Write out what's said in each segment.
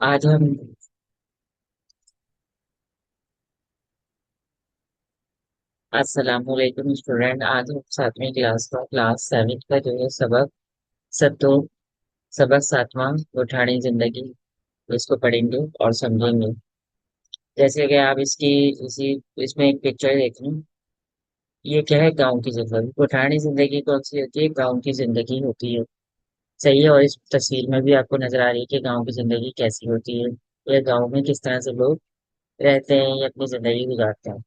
आज हम अस्सलामुअलैकुम स्टूडेंट। आज हम सातवीं क्लास का क्लास 7 का जो है सबक सत्तो सबक सातवां उठानी जिंदगी, इसको पढ़ेंगे और समझेंगे। जैसे कि आप इसकी इसी इसमें एक पिक्चर देख लो। ये क्या है? गांव की जिंदगी। उठानी जिंदगी कौन सी होती है? गांव की जिंदगी होती है। सही है। और इस तस्वीर में भी आपको नजर आ रही है कि गांव की जिंदगी कैसी होती है, या गांव में किस तरह से लोग रहते हैं या अपनी जिंदगी गुजारते हैं।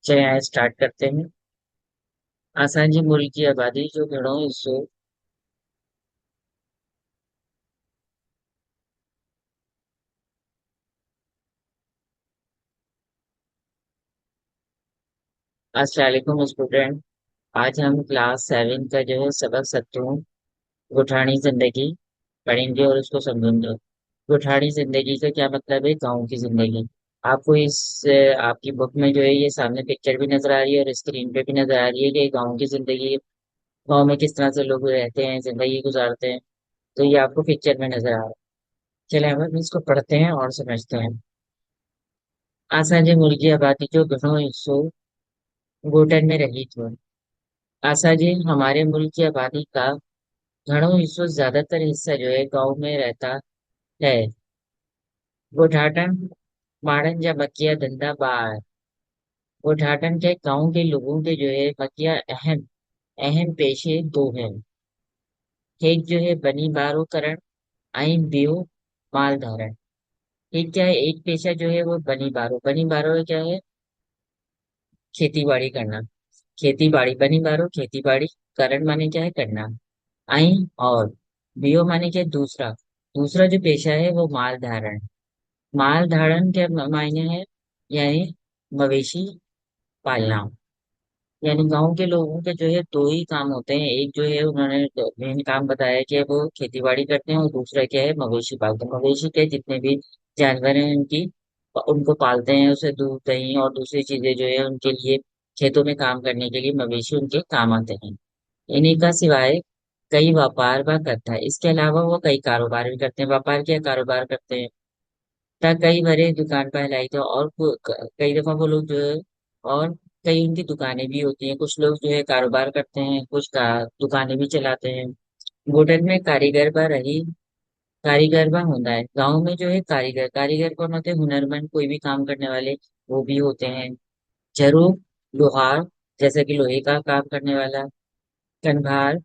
चलिए यहाँ स्टार्ट करते हैं। आसानी मुल्क की आबादी जो घणो हिस्सों अस्सलामुअलैकुम स्टूडेंट। आज हम क्लास 7 का जो है सबक सत्तू गुठानी जिंदगी पढ़ेंगे और उसको समझेंगे। गुठानी जिंदगी का क्या मतलब है? गांव की जिंदगी। आपको आपकी बुक में जो है ये सामने पिक्चर भी नजर आ रही है और स्क्रीन पे भी नजर आ रही है कि गांव की जिंदगी, गांव में किस तरह से लोग रहते हैं, जिंदगी गुजारते हैं। तो ये आपको पिक्चर में नजर आ रहा है। चलिए हम इसको पढ़ते हैं और समझते हैं। आसानी मुल्क की आबादी जो घणों हिस्सों गोटन में रही थी। आशा जी, हमारे मुल्क की आबादी का घणों हिस्सों ज्यादातर हिस्सा जो है गांव में रहता है। गोठाटन माड़न या मकिया धंधा बार। गोठाटन के गांव के लोगों के जो है मकिया अहम अहम पेशे दो हैं। एक जो है बनी बारो करण, आइन बियो माल धारण। एक क्या है? एक पेशा जो है वो बनी बारो क्या है? खेती बाड़ी करना। खेती बाड़ी, बनी बारो खेती बाड़ी। करण माने क्या है? करना। आई और बियो माने क्या? दूसरा। दूसरा जो पेशा है वो माल धारण। माल धारण के मायने है यानी मवेशी पालना। यानी गांव के लोगों के जो है दो ही काम होते हैं। एक जो है उन्होंने मेन काम बताया कि वो खेती बाड़ी करते हैं, और दूसरा क्या है? मवेशी पालते हैं। मवेशी के जितने भी जानवर हैं उनकी उनको पालते हैं, उसे दूध दही और दूसरी चीजें जो है उनके लिए खेतों में काम करने के लिए मवेशी उनके काम आते हैं। इन्हीं का सिवाय कई व्यापार वह करता है। इसके अलावा वो कई कारोबार भी करते हैं। व्यापार क्या? कारोबार करते हैं। ता कई भरे दुकान पर लाई थे और कई दफा वो लोग जो है, और कई उनकी दुकानें भी होती हैं। कुछ लोग जो है कारोबार करते हैं, कुछ का दुकानें भी चलाते हैं। होटल में कारीगर बा रही, कारीगर बा होता है। गांव में जो है कारीगर, कारीगर कौन होते हैं? हुनरमंद, कोई भी काम करने वाले वो भी होते हैं। जरूर लोहार, जैसे कि लोहे का काम करने वाला। कन्हार,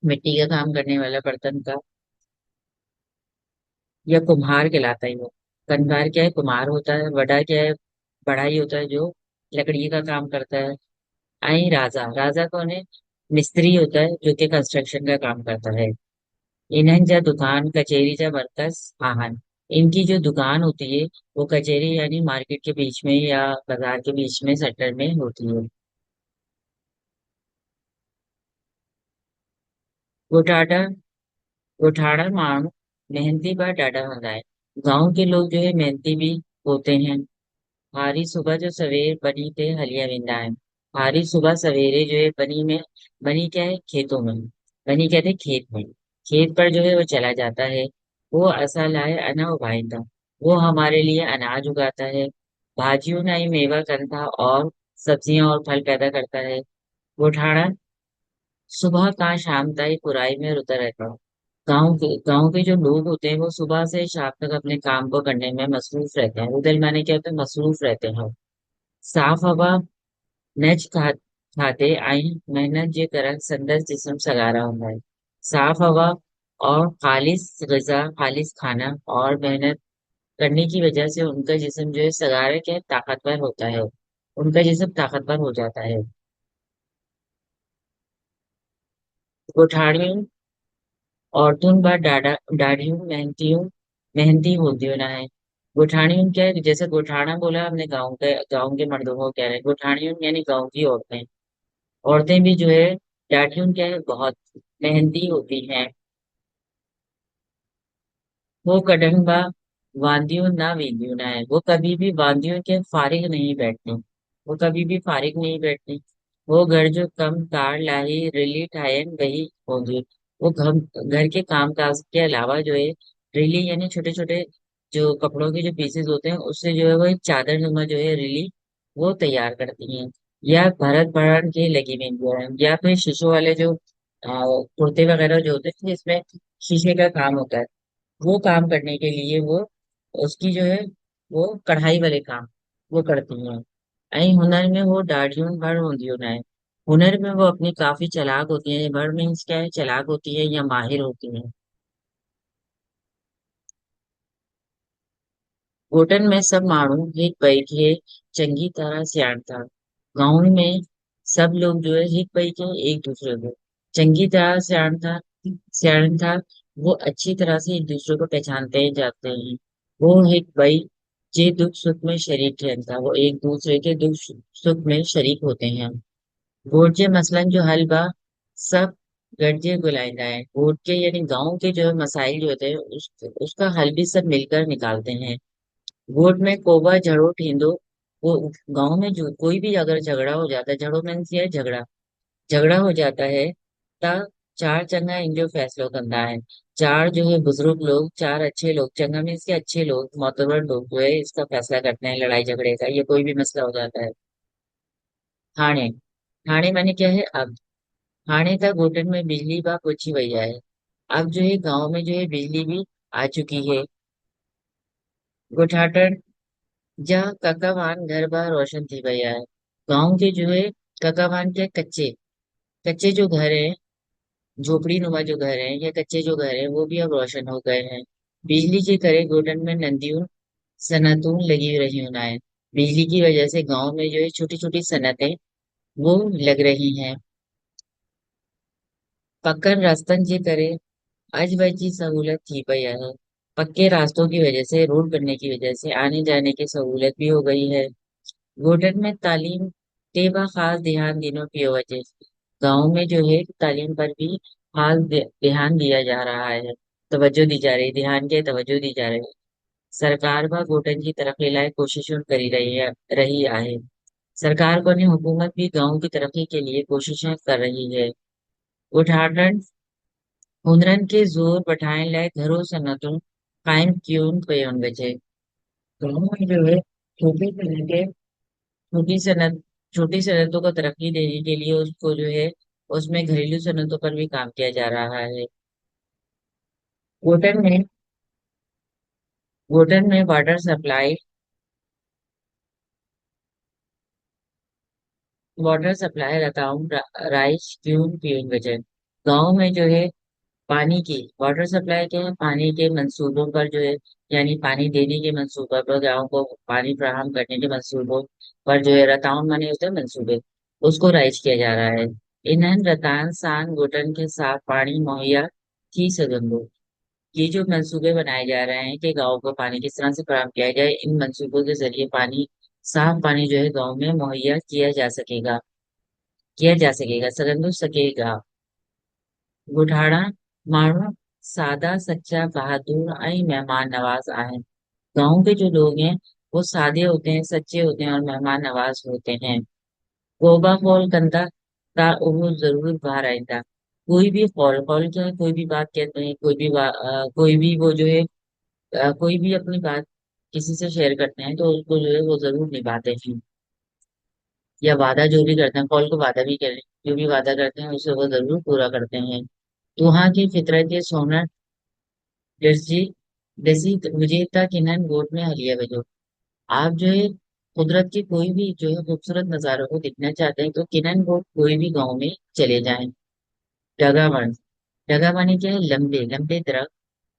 मिट्टी का काम करने वाला, बर्तन का। या कुम्हार कहलाता है वो। कन्हार क्या है? कुम्हार होता है। वडा क्या है? बढ़ाई होता है जो लकड़ी का काम करता है। आई राजा, राजा कौन है? मिस्त्री होता है जो कि कंस्ट्रक्शन का काम करता है। इन्हन जा दुकान कचेरी जा मरकज आहान। इनकी जो दुकान होती है वो कचेरी यानी मार्केट के बीच में या बाजार के बीच में सेंटर में होती है। गोटाटा, गोठाड़ा माण्हू मेहनती बा डाढ़ा हूंदा है। गांव के लोग जो है मेहनती भी होते हैं। हारी सुबह जो सवेर बनी ते हलिया वेंदा आहिनि। हारी सुबह सवेरे जो है बनी में, बनी क्या है? खेतों में। बनी कहते हैं खेत में। खेत पर जो है वो चला जाता है। वो असा लाए अना उगाईंदा। वो हमारे लिए अनाज उगाता है। भाजियों ना ही मेवा करता और सब्जियां और फल पैदा करता है। गोठाड़ा सुबह का शाम तक बुराई में रुता रहता है। गांव के जो लोग होते हैं वो सुबह से शाम तक अपने काम को करने में मसरूफ रहते हैं। उधर माने क्या होता है? मसरूफ रहते हैं। साफ हवा खाते आई मेहनत जे करन संदस जिस्म सगारा होता है। साफ हवा और खालिस गजा, खालिस खाना और मेहनत करने की वजह से उनका जिस्म जो है सगारे के ताकतवर होता है। उनका जिस्म ताकतवर हो जाता है। गुठारियों औरतों व दाढ़ियों मेहनतियों मेहनती होती ना है। गुठानियों क्या है? जैसे गुठाना बोला हमने, गांव के मर्दों को कह रहे हैं। गुठानियों यानी गांव की औरतें। औरतें भी जो है दाढ़ियों क्या है? बहुत मेहनती होती हैं। वो कडंबा वांदियों ना वेंदियों ना है। वो कभी भी वांदियों के फारिग नहीं बैठती। वो कभी भी फारिग नहीं बैठती। वो घर जो कम कार लाही रिली ठायन वही होगी। वो घर घर के काम काज के अलावा जो है रिली यानी छोटे छोटे जो कपड़ों के जो पीसेस होते हैं उससे जो है वो एक चादर नुमा जो है रिली वो तैयार करती हैं। या भरत भरण की लगी हुई जो है, या फिर शीशों वाले जो कुर्ते वगैरह जो होते हैं जिसमें शीशे का काम होता है, वो काम करने के लिए वो उसकी जो है वो कढ़ाई वाले काम वो करती हैं। ऐं हुनर में वो ॾाढियूं भर हूंदियूं न आहिनि। हुनर में वो अपनी काफी चालाक होती हैं। भर मीन्स क्या है, चालाक होती है या माहिर होती हैं। घोटन में सब माण्हू हिक ॿिए खे चङी तरह सुञाणता। गांव में सब लोग जो है हिक ॿिए खे एक दूसरे को चंगी तरह सुञाणता। वो अच्छी तरह से एक दूसरे को पहचानते जाते हैं। वो हिक ॿई जे दुख सुख में शरीक रहता था। वो एक दूसरे के दुख सुख में शरीक होते हैं। वोट जे मसलन जो हल बा सब गॾिजी ॻोल्हाईंदा आहिनि। वोट के यानी गांव के जो है मसाइल जो होते हैं उसका हल भी सब मिलकर निकालते हैं। वोट में कोबा झगड़ो थींदो। वो गांव में जो कोई भी अगर झगड़ा हो जाता है, झगड़ो मीन्स ये है झगड़ा, झगड़ा हो जाता है ता चार चंगा इन जो फैसलो कंदा है। चार जो है बुजुर्ग लोग, चार अच्छे लोग, चंगा मीन्स के अच्छे लोग, मोतबर लोग जो है इसका फैसला करते हैं लड़ाई झगड़े का, ये कोई भी मसला हो जाता है। हाणे, हाणे माने क्या है अब। हाणे तक घोटन में बिजली बा पहुंची वही है। अब जो है गांव में जो है बिजली भी आ चुकी है। गुठाटन जा ककावान घर बार रोशन थी वही है। गांव के जो है ककावान के कच्चे कच्चे जो घर है, झोपड़ी नुमा जो घर है या कच्चे जो घर है वो भी अब रोशन हो गए हैं। बिजली के करे घोटन में नंदियों सनतों लगी रही है। बिजली की वजह से गांव में जो है छोटी छोटी सनतें वो लग रही हैं। पक्कन रास्तन जे करे अजबल जी सहूलत थी पई है। पक्के रास्तों की वजह से, रोड बनने की वजह से आने जाने की सहूलत भी हो गई है। घोटन में तालीम तेबा खास ध्यान दिनों की वजह से गाँव में जो है तालीम पर भी खास ध्यान दिया जा रहा है। तवज्जो दी जा रही, ध्यान के तवज्जो दी जा रही। सरकार व घोटन की तरक्की लाए कोशिशों करी रही है। सरकार को ने हुकूमत भी गांव की तरक्की के लिए कोशिशें कर रही है। उदाहरण हुनरनि खे ज़ोर वठाइण लाइ घरो सनतूं काइम कयूं पियूं वञे। गाँव में जो है छोटी सनतें छोटी सनत छोटी सनतों को तरक्की देने के लिए उसको जो है उसमें घरेलू सनतों पर भी काम किया जा रहा है। वोटन में वोटन में वाटर सप्लाई रताऊं राइस क्यून पीऊन वजह। गाँव में जो है पानी की वाटर सप्लाई के पानी के मंसूबों पर जो है, यानी पानी देने के मंसूबों पर, गाँव को पानी फराहम करने के मंसूबों पर जो है रताउन माने होते हैं मंसूबे, उसको राइज किया जा रहा है। इन्हन रतान सान घुटन के साथ पानी मुहैया थी सघंदो। ये जो मंसूबे बनाए जा रहे हैं कि गाँव को पानी किस तरह से फराहम किया जाए, इन मंसूबों के जरिए पानी, साफ पानी जो है गाँव में मुहैया किया जा सकेगा सघंदो सकेगा। ॿुढाणा माण्हू सादा सच्चा बहादुर ऐं मेहमान नवाज आहिनि। गांव के जो लोग हैं वो सादे होते हैं, सच्चे होते हैं और मेहमान नवाज होते हैं। गोबा कॉल कंदा ता वो जरूर बाहर आईंदा। कोई भी कॉल क्या है, कोई भी बात कहते हैं, कोई भी वो जो है कोई भी अपनी बात किसी से शेयर करते हैं तो उसको जो है वो जरूर निभाते हैं। या वादा जो भी करते हैं, कॉल को वादा भी करें, जो भी वादा करते हैं उसे वो जरूर पूरा करते हैं। तो वहाँ की फितरत ये सोना जर्सी जैसी मुझे था कि नन गोट में हलिया बजो। आप जो है कुदरत के कोई भी जो है खूबसूरत नजारों को देखना चाहते हैं तो किनन गोट कोई भी गांव में चले जाएं। डगावन डगावानी क्या है, लंबे लंबे दरख्त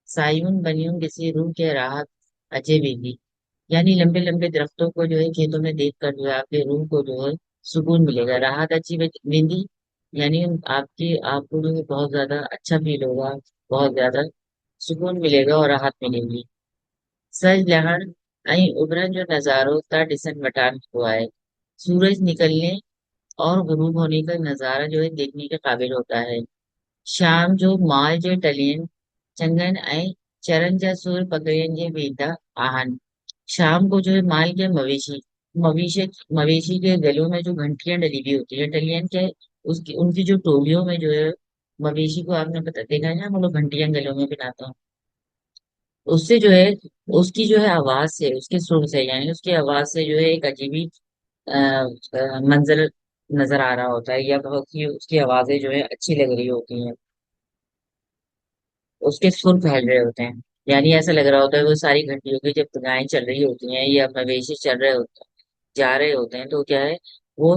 सायुन बनियों किसी रूह के राहत अजय बेबी। यानी लंबे लंबे दरख्तों को जो है खेतों में देख कर जो है आपके रूह को जो है सुकून मिलेगा, राहत अच्छी बेंदी। यानी आपको जो है बहुत ज्यादा अच्छा फील होगा, बहुत ज्यादा सुकून मिलेगा और राहत मिलेगी। सज लहण ऐं उभरनि जो नज़ारो था ॾिसण वटान हुआ है। सूरज निकलने और गुरूब होने का नजारा जो है देखने के काबिल होता है। शाम जो माल जे टलियन चंगन ऐं चरन जा सुर पकड़ियन जे वेंदा आहिनि। शाम को जो है माल के मवेशी मवेशी के गलों में जो घंटियां डली हुई होती है, टलियन के उसकी उनकी जो टोलियों में जो है मवेशी को आपने देखा है ना, हम लोग घंटियां गलों में पहनाते हैं। उससे जो है, उसकी जो है आवाज से, उसके सुर से, यानी उसकी आवाज से जो है एक अजीब ही मंजर नजर आ रहा होता है, या बहुत ही उसकी आवाजें जो है अच्छी लग रही होती हैं, उसके सुर फैल रहे होते हैं। यानी ऐसा लग रहा होता है वो सारी घंटियों की जब गायें चल रही होती हैं या मवेशी चल रहे होते हैं, जा रहे होते हैं, तो क्या है, वो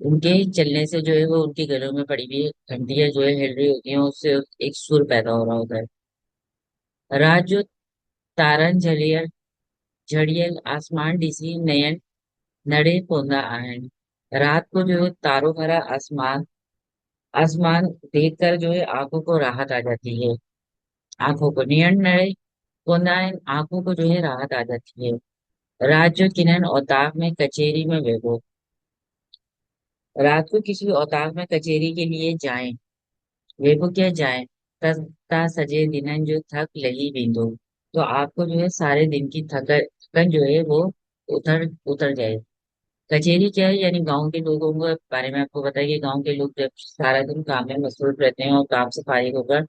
उनके चलने से जो है वो उनके गलों में पड़ी हुई घंटियां जो है हिल रही होती हैं, उससे एक सुर पैदा हो रहा होता है। रात जो तारन झलियर झड़ियल आसमान डिसी नयन नड़े पोंदा आहन। रात को जो है तारों भरा आसमान, आसमान देखकर जो है आंखों को राहत आ जाती है। आंखों को नयन नड़े पोंदा आहन, आंखों को जो है राहत आ जाती है। रात जो किन्हन औताक में कचेरी में वेगो, रात को किसी औताक में कचेरी के लिए जाएं, वेगो क्या जाएं, ता सजे दिनन जो थक लही बिंदु, तो आपको जो है सारे दिन की थकन जो है वो उतर उतर जाए। कचेरी क्या है, यानी गांव के लोगों के बारे में आपको बताइए कि गांव के लोग जब सारा दिन काम में मसरूफ रहते हैं और काम से फारिग होकर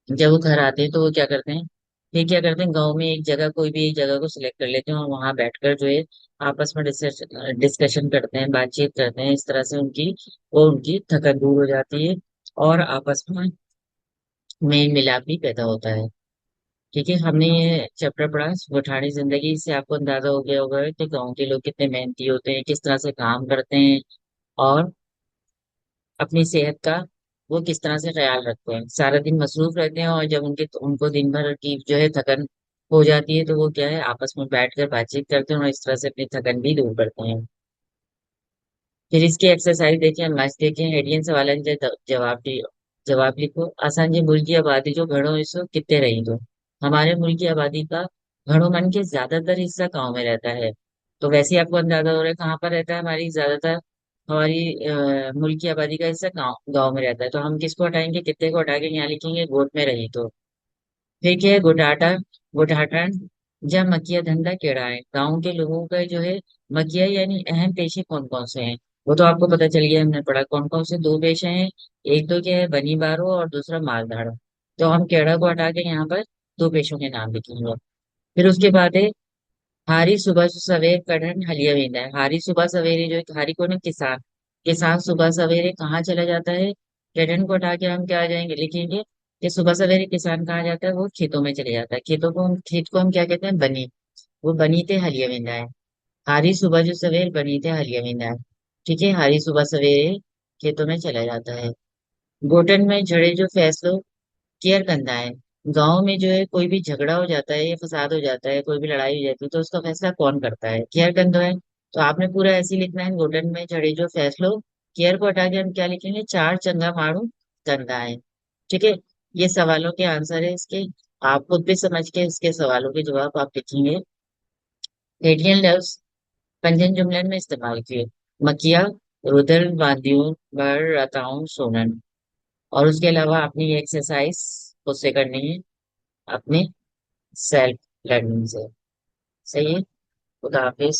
जब वो घर आते हैं तो वो क्या करते हैं, फिर क्या करते हैं, गांव में एक जगह, कोई भी एक जगह को सिलेक्ट कर लेते हैं और वहां बैठकर जो है आपस में डिस्कशन करते हैं, बातचीत करते हैं। इस तरह से उनकी थकन दूर हो जाती है और आपस में मेल मिलाप भी पैदा होता है। ठीक है, हमने ये चैप्टर पढ़ा गोठानी जिंदगी से, आपको अंदाजा हो गया होगा कि गाँव के लोग कितने मेहनती होते हैं, किस तरह से काम करते हैं और अपनी सेहत का वो किस तरह से ख्याल रखते हैं। सारा दिन मसरूफ रहते हैं और जब उनको दिन भर की जो है थकन हो जाती है तो वो क्या है, आपस में बैठकर बातचीत करते हैं और इस तरह से अपनी थकन भी दूर करते हैं। फिर इसकी एक्सरसाइज देखें, मैच देखें, हेडियन सवाल जवाब लिखो। असांजे मुल्क की आबादी जो घणो हिस्सो कितने रही तो, हमारे मुल्क की आबादी का घणो मन के ज्यादातर हिस्सा गाँव में रहता है। तो वैसे ही आपको अंदाजा हो रहा है कहाँ पर रहता है हमारी ज्यादातर, हमारी मुल्क की आबादी का हिस्सा गाँव गाँव में रहता है। तो हम किसको हटाएंगे, कितने को हटा के यहाँ लिखेंगे गोट में रही तो। फिर क्या है, गुटाटा गुठाटन जब मकिया धंधा केड़ा है, गाँव के लोगों का जो है मकिया यानी अहम पेशे कौन कौन से हैं, वो तो आपको पता चल गया, हमने पढ़ा कौन कौन से दो पेशे हैं। एक तो क्या है बनी बारो और दूसरा मालधाड़। तो हम केड़ा को हटा के यहाँ पर दो पेशों के नाम लिखेंगे। फिर उसके बाद है हारी सुबह सवेर कढ़न हलिया वेंदा है। हारी सुबह सवेरे जो है, हारी को ना किसान, किसान सुबह सवेरे कहाँ चला जाता है, कढ़न को हटा के हम क्या आ जाएंगे, लिखेंगे कि सुबह सवेरे किसान कहाँ जाता है, वो खेतों में चले जाता है। खेत को हम क्या कहते हैं, बनी। वो बनी थे हलिया वेंदा है। हारी सुबह जो सवेर बनी थे हलिया वेंदा है। ठीक है, हारी सुबह सवेरे खेतों में चला जाता है। गोटन में झड़े जो फैसलो केयर करना है, गांव में जो है कोई भी झगड़ा हो जाता है या फसाद हो जाता है, कोई भी लड़ाई हो जाती है, तो उसका फैसला कौन करता है, केयर करता है। तो आपने पूरा ऐसे ही लिखना है, घुटन में जड़े जो फैसलो, केयर को हटा के हम क्या लिखेंगे, चार चंगा मारू करना है। ठीक है, ये सवालों के आंसर है इसके। आप खुद भी समझ के इसके सवालों के जवाब आप लिखेंगे। रेडियन लफ्ज पंजन जुमलन में इस्तेमाल किए, मकिया, रुदल, वादियों, बर, रताऊं, सोनन। और उसके अलावा अपनी ये एक्सरसाइज खुद से करनी है, अपने सेल्फ लर्निंग से। सही है। खुदा हाफिज।